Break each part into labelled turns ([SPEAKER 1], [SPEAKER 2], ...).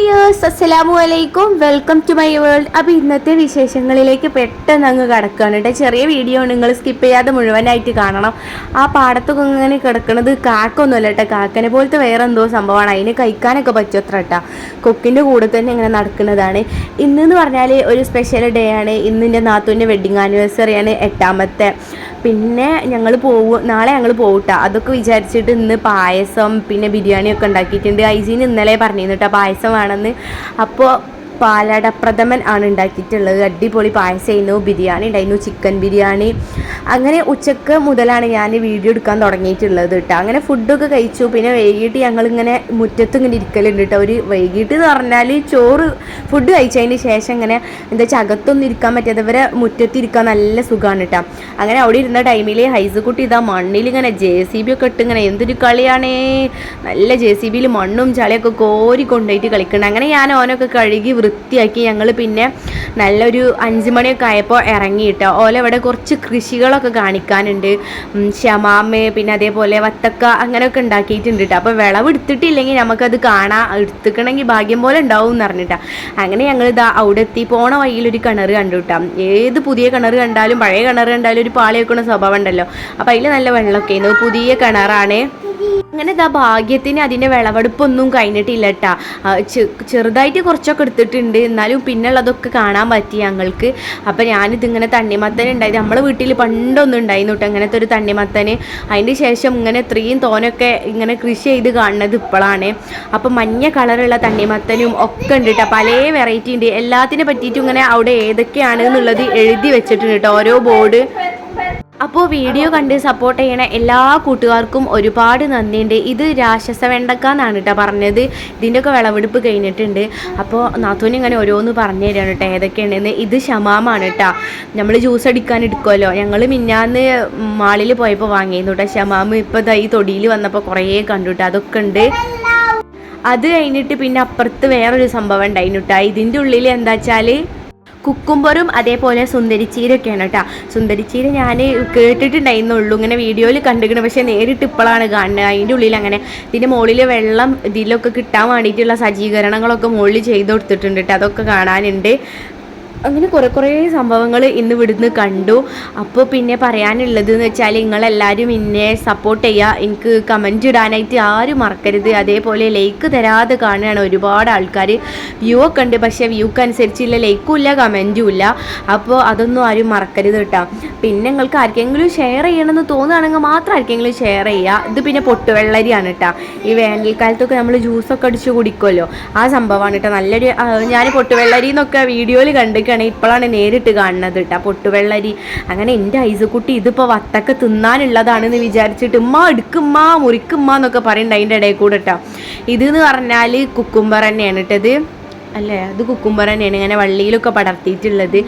[SPEAKER 1] Dears അസ്സലാമു അലൈക്കും, welcome to my world. അപ്പോൾ ഇന്നത്തെ വിശേഷങ്ങളിലേക്ക് പെട്ടെന്ന് അങ്ങ് കിടക്കുകയാണ് കേട്ടോ. ചെറിയ വീഡിയോ നിങ്ങൾ സ്കിപ്പ് ചെയ്യാതെ മുഴുവനായിട്ട് കാണണം. ആ പാടത്തൊക്കെ ഇങ്ങനെ കിടക്കുന്നത് കാക്കൊന്നുമല്ല കേട്ടോ, കാക്കനെ പോലത്തെ വേറെ എന്തോ സംഭവമാണ്. അതിന് കഴിക്കാനൊക്കെ പറ്റുമത്ര കേട്ടോ. കൊക്കിൻ്റെ കൂടെ തന്നെ ഇങ്ങനെ നടക്കുന്നതാണ്. ഇന്നെന്ന് പറഞ്ഞാൽ ഒരു സ്പെഷ്യൽ ഡേ ആണ്. ഇന്ന് എൻ്റെ നാത്തൂൻ്റെ വെഡ്ഡിങ് ആനിവേഴ്സറിയാണ്, 8ാമത്തെ. പിന്നെ നാളെ ഞങ്ങൾ പോകട്ടോ. അതൊക്കെ വിചാരിച്ചിട്ട് ഇന്ന് പായസം പിന്നെ ബിരിയാണിയൊക്കെ ഉണ്ടാക്കിയിട്ടുണ്ട്. ഐസീന് ഇന്നലെ പറഞ്ഞിരുന്നു കേട്ടോ പായസം വേണമെന്ന്. അപ്പോൾ പാലടപ്രഥമൻ ആണ് ഉണ്ടാക്കിയിട്ടുള്ളത്. അടിപൊളി പായസമായിരുന്നു, ബിരിയാണി ഉണ്ടായിരുന്നു, ചിക്കൻ ബിരിയാണി. അങ്ങനെ ഉച്ചക്ക് മുതലാണ് ഞാൻ വീഡിയോ എടുക്കാൻ തുടങ്ങിയിട്ടുള്ളത് കേട്ടോ. അങ്ങനെ ഫുഡൊക്കെ കഴിച്ചു. പിന്നെ വൈകിട്ട് ഞങ്ങളിങ്ങനെ മുറ്റത്ത് ഇങ്ങനെ ഇരിക്കലുണ്ട് കേട്ടോ. ഒരു വൈകിട്ട് എന്ന് പറഞ്ഞാൽ ഫുഡ് കഴിച്ചതിന് ശേഷം ഇങ്ങനെ എന്താ വെച്ചാൽ അകത്തൊന്നും ഇരിക്കാൻ പറ്റാത്തവരെ മുറ്റത്തിരിക്കാൻ നല്ല സുഖമാണ് കേട്ടോ. അങ്ങനെ അവിടെ ഇരുന്ന ടൈമിൽ ഹൈസുകുട്ടി ഇതാ മണ്ണിൽ ഇങ്ങനെ JCB ഒക്കെ ഇട്ട് ഇങ്ങനെ എന്തൊരു കളിയാണേ, നല്ല JCBയിൽ മണ്ണും ചളിയൊക്കെ കോരി കൊണ്ടുപോയിട്ട് കളിക്കണം. അങ്ങനെ ഞാൻ ഓനൊക്കെ കഴുകി വൃത്തിയാക്കി ഞങ്ങൾ പിന്നെ നല്ലൊരു 5 മണിയൊക്കെ ആയപ്പോൾ ഇറങ്ങിയിട്ടോ. ഇവിടെ കുറച്ച് കൃഷികളൊക്കെ കാണിക്കാനുണ്ട്. ഷമാമ് പിന്നെ അതേപോലെ വത്തക്ക അങ്ങനെയൊക്കെ ഉണ്ടാക്കിയിട്ടുണ്ട് കേട്ടോ. അപ്പോൾ വിളവ് എടുത്തിട്ടില്ലെങ്കിൽ നമുക്കത് കാണാം, എടുത്തിക്കണമെങ്കിൽ ഭാഗ്യം പോലെ ഉണ്ടാവും എന്ന് പറഞ്ഞിട്ടാ. അങ്ങനെ ഞങ്ങൾ ഇതാ അവിടെ എത്തി. പോണ വഴിയിലൊരു കിണർ കണ്ടു കേട്ടോ. ഏത് പുതിയ കിണർ കണ്ടാലും പഴയ കിണർ കണ്ടാലും ഒരു പാളി വെക്കുന്ന സ്വഭാവം ഉണ്ടല്ലോ. അപ്പോൾ അതിൽ നല്ല വെള്ളമൊക്കെ ആയിരുന്നു. പുതിയ കിണറാണ്. അങ്ങനെ ഇതാ ഭാഗ്യത്തിന് അതിൻ്റെ വിളവെടുപ്പൊന്നും കഴിഞ്ഞിട്ടില്ല കേട്ടോ. ചെറുതായിട്ട് കുറച്ചൊക്കെ എടുത്തിട്ടുണ്ട്, എന്നാലും പിന്നുള്ളതൊക്കെ കാണാൻ പറ്റി ഞങ്ങൾക്ക്. അപ്പം ഞാനിതിങ്ങനെ തണ്ണിമത്തൻ ഉണ്ടായത് നമ്മളെ വീട്ടിൽ പണ്ടൊന്നും ഉണ്ടായിരുന്നു കേട്ടോ, അങ്ങനത്തെ ഒരു തണ്ണിമത്തന്. അതിന് ശേഷം ഇങ്ങനെ ഇത്രയും തോനൊക്കെ ഇങ്ങനെ കൃഷി ചെയ്ത് കാണുന്നത് ഇപ്പോഴാണ്. അപ്പം മഞ്ഞ കളറുള്ള തണ്ണിമത്തനും ഒക്കെ ഉണ്ട് കേട്ടോ, പല വെറൈറ്റി ഉണ്ട്. എല്ലാത്തിനെ പറ്റിയിട്ടും ഇങ്ങനെ അവിടെ ഏതൊക്കെയാണ് എന്നുള്ളത് എഴുതി വെച്ചിട്ടുണ്ട് കേട്ടോ, ഓരോ ബോർഡ്. അപ്പോൾ വീഡിയോ കണ്ട് സപ്പോർട്ട് ചെയ്യണ എല്ലാ കൂട്ടുകാർക്കും ഒരുപാട് നന്ദിയുണ്ട്. ഇത് രാക്ഷസ വെണ്ടക്ക എന്നാണ് കേട്ടോ പറഞ്ഞത്. ഇതിൻ്റെയൊക്കെ വിളവെടുപ്പ് കഴിഞ്ഞിട്ടുണ്ട്. അപ്പോൾ നാത്തൂന് ഇങ്ങനെ ഓരോന്ന് പറഞ്ഞു തരാണ് കേട്ടോ ഏതൊക്കെയാണെന്ന്. ഇത് ഷമാമാണ് കേട്ടോ, നമ്മൾ ജ്യൂസ് അടിക്കാൻ എടുക്കുമല്ലോ. ഞങ്ങൾ മിന്നാന്ന് മാളിൽ പോയപ്പോൾ വാങ്ങിയിരുന്നു കേട്ടോ ഷമാമ്. ഇപ്പോൾ ഈ തൊടിയിൽ വന്നപ്പോൾ കുറേ കണ്ടു കേട്ടോ, അതൊക്കെ ഉണ്ട്. അത് കഴിഞ്ഞിട്ട് പിന്നെ അപ്പുറത്ത് വേറൊരു സംഭവം ഉണ്ടായിരുന്നു കേട്ടോ. ഇതിൻ്റെ ഉള്ളിൽ എന്താ വെച്ചാൽ കുക്കുംബറും അതേപോലെ സുന്ദരിച്ചീരൊക്കെയാണ് കേട്ടോ. സുന്ദരിച്ചീര ഞാൻ കേട്ടിട്ടുണ്ടായിരുന്നുള്ളൂ, ഇങ്ങനെ വീഡിയോയിൽ കണ്ടിരിക്കണം, പക്ഷേ നേരിട്ട് ഇപ്പോഴാണ് കാണുന്നത്. അതിൻ്റെ ഉള്ളിൽ അങ്ങനെ ഇതിൻ്റെ മുകളിൽ വെള്ളം ഇതിലൊക്കെ കിട്ടാൻ വേണ്ടിയിട്ടുള്ള സജ്ജീകരണങ്ങളൊക്കെ മുകളിൽ ചെയ്ത് കൊടുത്തിട്ടുണ്ട് കേട്ടോ, അതൊക്കെ കാണാനുണ്ട്. അങ്ങനെ കുറേ സംഭവങ്ങൾ ഇന്ന് ഇവിടുന്ന് കണ്ടു. അപ്പോൾ പിന്നെ പറയാനുള്ളത് എന്ന് വെച്ചാൽ നിങ്ങളെല്ലാവരും എന്നെ സപ്പോർട്ട് ചെയ്യുക. എനിക്ക് കമൻറ്റ് ഇടാനായിട്ട് ആരും മറക്കരുത്. അതേപോലെ ലൈക്ക് തരാതെ കാണുകയാണ് ഒരുപാട് ആൾക്കാർ. വ്യൂ ഒക്കെ ഉണ്ട്, പക്ഷേ വ്യൂക്ക് അനുസരിച്ചില്ല ലൈക്കും ഇല്ല കമൻറ്റും ഇല്ല. അപ്പോൾ അതൊന്നും ആരും മറക്കരുത് കേട്ടോ. പിന്നെ നിങ്ങൾക്ക് ആർക്കെങ്കിലും ഷെയർ ചെയ്യണമെന്ന് തോന്നുകയാണെങ്കിൽ മാത്രം ആർക്കെങ്കിലും ഷെയർ ചെയ്യുക. ഇത് പിന്നെ പൊട്ടുവെള്ളരിയാണ് കേട്ടോ. ഈ വേനൽക്കാലത്തൊക്കെ നമ്മൾ ജ്യൂസൊക്കെ അടിച്ച് കുടിക്കുമല്ലോ, ആ സംഭവമാണ് കേട്ടോ. നല്ലൊരു ഞാൻ പൊട്ടുവെള്ളരി എന്നൊക്കെ വീഡിയോയിൽ കണ്ട് ഇപ്പോഴാണ് നേരിട്ട് കാണുന്നത് കേട്ടോ പൊട്ടുവെള്ളരി. അങ്ങനെ എൻ്റെ ഐസുകുട്ടി ഇതിപ്പോൾ വത്തക്ക തിന്നാനുള്ളതാണെന്ന് വിചാരിച്ചിട്ട് ഉമ്മ എടുക്കുമ്മ മുറിക്കുമ്മ എന്നൊക്കെ പറയുന്നുണ്ട് അതിൻ്റെ ഇടയിൽ കൂടെ കേട്ടോ. ഇതെന്ന് പറഞ്ഞാൽ കുക്കുംബർ തന്നെയാണ് കേട്ടത്, അല്ലേ? അത് കുക്കുംബർ തന്നെയാണ്, ഇങ്ങനെ വള്ളിയിലൊക്കെ പടർത്തിയിട്ടുള്ളത്.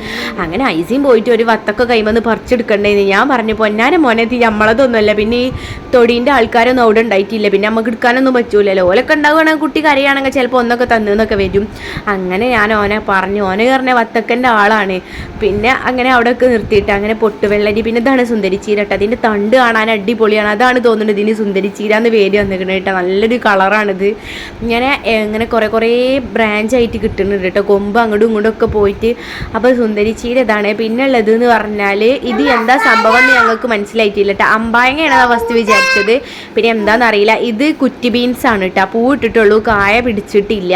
[SPEAKER 1] അങ്ങനെ ഐസിയും പോയിട്ട് ഒരു വത്തൊക്കെ കൈമന്ന് പറിച്ചെടുക്കണ്ടേന്ന് ഞാൻ പറഞ്ഞു, പൊന്നാനെ മോനെ നമ്മളതൊന്നുമല്ല. പിന്നെ ഈ തൊടീൻ്റെ ആൾക്കാരൊന്നും അവിടെ ഉണ്ടായിട്ടില്ല, പിന്നെ നമുക്ക് എടുക്കാനൊന്നും പറ്റൂലല്ലോ. ഓലൊക്കെ ഉണ്ടാവുകയാണെങ്കിൽ കുട്ടി കരയാണെങ്കിൽ ചിലപ്പോൾ ഒന്നൊക്കെ തന്നൊക്കെ വരും. അങ്ങനെ ഞാൻ ഓനെ പറഞ്ഞു, ഓനെ പറഞ്ഞ വത്തക്കൻ്റെ ആളാണ്. പിന്നെ അങ്ങനെ അവിടെയൊക്കെ നിർത്തിയിട്ട് അങ്ങനെ പൊട്ടുവെള്ളരി. പിന്നെ ഇതാണ് സുന്ദരിച്ചീര കേട്ടോ. അതിൻ്റെ തണ്ട് കാണാൻ അടിപൊളിയാണ്. അതാണ് തോന്നുന്നത് ഇതിന് സുന്ദരിച്ചീര എന്ന് പേര് വന്നിരിക്കുന്നത് കേട്ടോ. നല്ലൊരു കളറാണിത്. ഇങ്ങനെ കുറേ ബ്രാഞ്ചായിട്ട് കിട്ടുന്നുണ്ട് കേട്ടോ, കൊമ്പ് അങ്ങോട്ടും ഇങ്ങോട്ടും ഒക്കെ പോയിട്ട്. അപ്പോൾ സുന്ദരിച്ചീര ഇതാണ്. പിന്നെ ഉള്ളത് എന്ന് പറഞ്ഞാൽ ഇത് എന്താ സംഭവം എന്ന് ഞങ്ങൾക്ക് മനസ്സിലായിട്ടില്ല കേട്ടോ. അമ്പായങ്ങയാണ് ആ വസ്തു വിചാരിച്ചത്, പിന്നെ എന്താണെന്നറിയില്ല. ഇത് കുറ്റി ബീൻസ് ആണ് കേട്ടോ, പൂ ഇട്ടിട്ടുള്ളൂ, കായ പിടിച്ചിട്ടില്ല.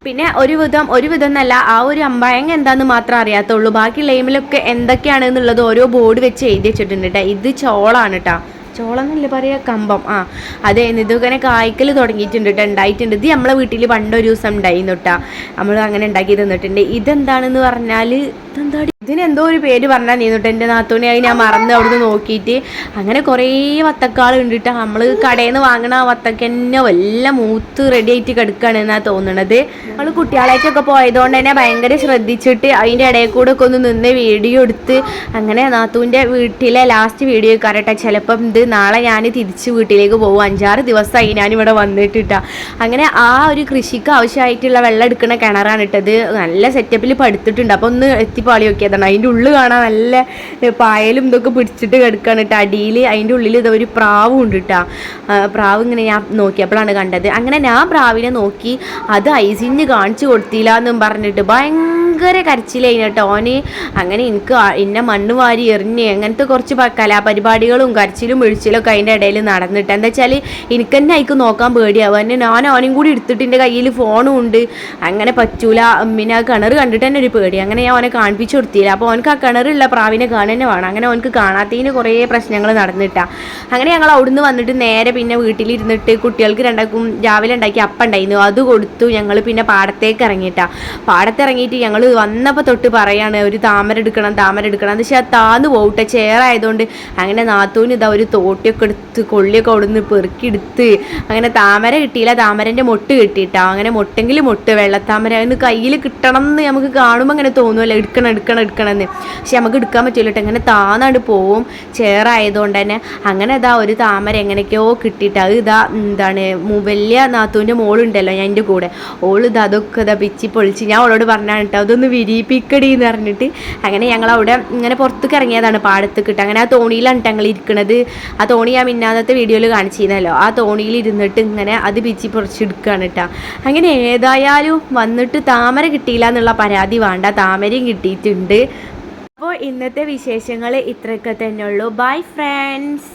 [SPEAKER 1] പിന്നെ ഒരു വിധം എന്നല്ല, ആ ഒരു അമ്പായങ്ങ എന്താണെന്ന് മാത്രം അറിയാത്തുള്ളൂ. ബാക്കി ലൈമിലൊക്കെ എന്തൊക്കെയാണെന്നുള്ളത് ഓരോ ബോർഡ് വെച്ച് എഴുതി വെച്ചിട്ടുണ്ട് കേട്ടോ. ഇത് ചോളാണ് കേട്ടോ, ചോളം എന്നല്ലേ പറയുക, കമ്പം. അതെ, ഇതൊക്കെ കായ്ക്കൽ തുടങ്ങിയിട്ടുണ്ട് കേട്ടോ, ഉണ്ടായിട്ടുണ്ട്. ഇത് നമ്മളെ വീട്ടിൽ പണ്ടൊരു ദിവസം ഉണ്ടായിരുന്നു കേട്ടോ, നമ്മൾ അങ്ങനെ ഉണ്ടാക്കി തന്നിട്ടുണ്ട്. ഇതെന്താണെന്ന് പറഞ്ഞാൽ ഇതിനെന്തോ ഒരു പേര് പറഞ്ഞാൽ നീന്നിട്ട് എൻ്റെ നാത്തൂണിയായി ഞാൻ മറന്ന് അവിടുന്ന് നോക്കിയിട്ട്. അങ്ങനെ കുറേ വത്തക്കാൾ ഉണ്ടിട്ട് നമ്മൾ കടയിൽ നിന്ന് വാങ്ങണ വത്തക്ക തന്നെ വല്ല മൂത്ത് റെഡി ആയിട്ട് കിടക്കുകയാണ് എന്നാണ് തോന്നണത്. നമ്മൾ കുട്ടികളായിട്ടൊക്കെ പോയതുകൊണ്ട് തന്നെ ഭയങ്കര ശ്രദ്ധിച്ചിട്ട് അതിൻ്റെ ഇടയിൽ കൂടെ ഒക്കെ ഒന്ന് നിന്ന് വീഡിയോ എടുത്ത്. അങ്ങനെ നാത്തൂൻ്റെ വീട്ടിലെ ലാസ്റ്റ് വീഡിയോ കറക്റ്റാണ്. ചിലപ്പം ഇത് നാളെ ഞാൻ തിരിച്ച് വീട്ടിലേക്ക് പോകും, 5-6 ദിവസമായി ഞാനിവിടെ വന്നിട്ടിട്ടാ. അങ്ങനെ ആ ഒരു കൃഷിക്ക് ആവശ്യമായിട്ടുള്ള വെള്ളം എടുക്കുന്ന കിണറാണ് ഇട്ടത്. നല്ല സെറ്റപ്പിൽ പടുത്തിട്ടുണ്ട്. അപ്പോൾ ഒന്ന് പാളി നോക്കിയതാണ്. അതിൻ്റെ ഉള്ളിൽ കാണാൻ നല്ല പായലും ഇതൊക്കെ പിടിച്ചിട്ട് കിടക്കുകയാണ് കേട്ടോ. അടിയിൽ അതിൻ്റെ ഉള്ളിൽ ഇതാ ഒരു പ്രാവും ഉണ്ട് കേട്ടോ. പ്രാവ് ഇങ്ങനെ ഞാൻ നോക്കിയപ്പോഴാണ് കണ്ടത്. അങ്ങനെ ഞാൻ പ്രാവിനെ നോക്കി, അത് ഐസിന് കാണിച്ചു കൊടുത്തില്ല എന്നും പറഞ്ഞിട്ട് ഭയങ്കര കരച്ചിലായി കേട്ടോ ഓന്. അങ്ങനെ എനിക്ക് എന്നെ മണ്ണ് വാരി എറിഞ്ഞ് അങ്ങനത്തെ കുറച്ച് കലാപരിപാടികളും കരച്ചിലും വീഴ്ചയിലൊക്കെ അതിൻ്റെ ഇടയിൽ നടന്നിട്ട്, എന്താ വെച്ചാൽ എനിക്ക് തന്നെ അതിക്ക് നോക്കാൻ പേടിയാവും. എന്നെ ഞാൻ അവനും കൂടി എടുത്തിട്ട് എൻ്റെ കയ്യിൽ ഫോണും ഉണ്ട്. അങ്ങനെ പറ്റൂല. പിന്നെ ആ കിണർ കണ്ടിട്ട് തന്നെ ഒരു പേടി. അങ്ങനെ ഞാൻ അവനെ കാണിപ്പിച്ചു കൊടുത്തില്ല. അപ്പോൾ അവനക്ക് ആ കിണറുള്ള പ്രാവിനെ കാണാൻ തന്നെ വേണം. അങ്ങനെ അവനക്ക് കാണാത്തതിന് കുറേ പ്രശ്നങ്ങൾ നടന്നിട്ടാണ്. അങ്ങനെ ഞങ്ങൾ അവിടുന്ന് വന്നിട്ട് നേരെ പിന്നെ വീട്ടിലിരുന്നിട്ട് കുട്ടികൾക്ക് രണ്ടാക്കും രാവിലെ ഉണ്ടാക്കി അപ്പം ഉണ്ടായിരുന്നു, അത് കൊടുത്തു. ഞങ്ങൾ പിന്നെ പാടത്തേക്ക് ഇറങ്ങിയിട്ടാണ്. പാടത്തിറങ്ങിയിട്ട് ഞങ്ങൾ വന്നപ്പോൾ തൊട്ട് പറയാണ് ഒരു താമര എടുക്കണം എന്ന്. പക്ഷേ ആ താന്ന് പോകട്ടെ ചേറായതുകൊണ്ട്. അങ്ങനെ നാത്തൂന് ഇതാ ഒരു തോട്ടിയൊക്കെ എടുത്ത് കൊള്ളിയൊക്കെ അവിടുന്ന് പെറുക്കിയെടുത്ത്. അങ്ങനെ താമര കിട്ടിയില്ല, താമരൻ്റെ മൊട്ട് കിട്ടിയിട്ടാ. അങ്ങനെ മൊട്ടെങ്കിലും മൊട്ട് വെള്ളത്താമര അതിന് കയ്യിൽ കിട്ടണം എന്ന് നമുക്ക് കാണുമ്പോൾ അങ്ങനെ തോന്നുമല്ലോ, എടുക്കണം എന്ന്. പക്ഷെ നമുക്ക് എടുക്കാൻ പറ്റില്ല കേട്ടോ. അങ്ങനെ താന്നാണ്ട് പോവും ചേറായതുകൊണ്ട് തന്നെ. അങ്ങനെ ഇതാ ഒരു താമര എങ്ങനെയൊക്കെയോ കിട്ടിയിട്ട് അത് ഇതാ എന്താണ് വലിയ നാത്തൂൻ്റെ മോളുണ്ടല്ലോ ഞാൻ എൻ്റെ കൂടെ, ഓള് ഇതാ അതൊക്കെ ഇതാ പിച്ചി പൊളിച്ച് ഞാൻ അവളോട് പറഞ്ഞാണ് കേട്ടോ അതൊന്ന് വിരിയിപ്പിക്കടി എന്ന് പറഞ്ഞിട്ട്. അങ്ങനെ ഞങ്ങളവിടെ ഇങ്ങനെ പുറത്തേക്ക് ഇറങ്ങിയതാണ് പാടത്തേക്ക് ഇട്ട്. അങ്ങനെ ആ തോണിയിലാണ് ഞങ്ങൾ ഇരിക്കണത്. ആ തോണി ഞാൻ മിന്നാന്നത്തെ വീഡിയോയിൽ കാണിച്ചിരുന്നല്ലോ. ആ തോണിയിൽ ഇരുന്നിട്ട് ഇങ്ങനെ അത് പിച്ചി പൊളിച്ചെടുക്കുകയാണ് കേട്ടോ. അങ്ങനെ ഏതായാലും വന്നിട്ട് താമര കിട്ടിയില്ല എന്നുള്ള പരാതി വേണ്ട, താമരയും കിട്ടിയിട്ടുണ്ട്. അപ്പോൾ ഇന്നത്തെ വിശേഷങ്ങൾ ഇത്രയൊക്കെ തന്നെ ഉള്ളൂ. Bye friends.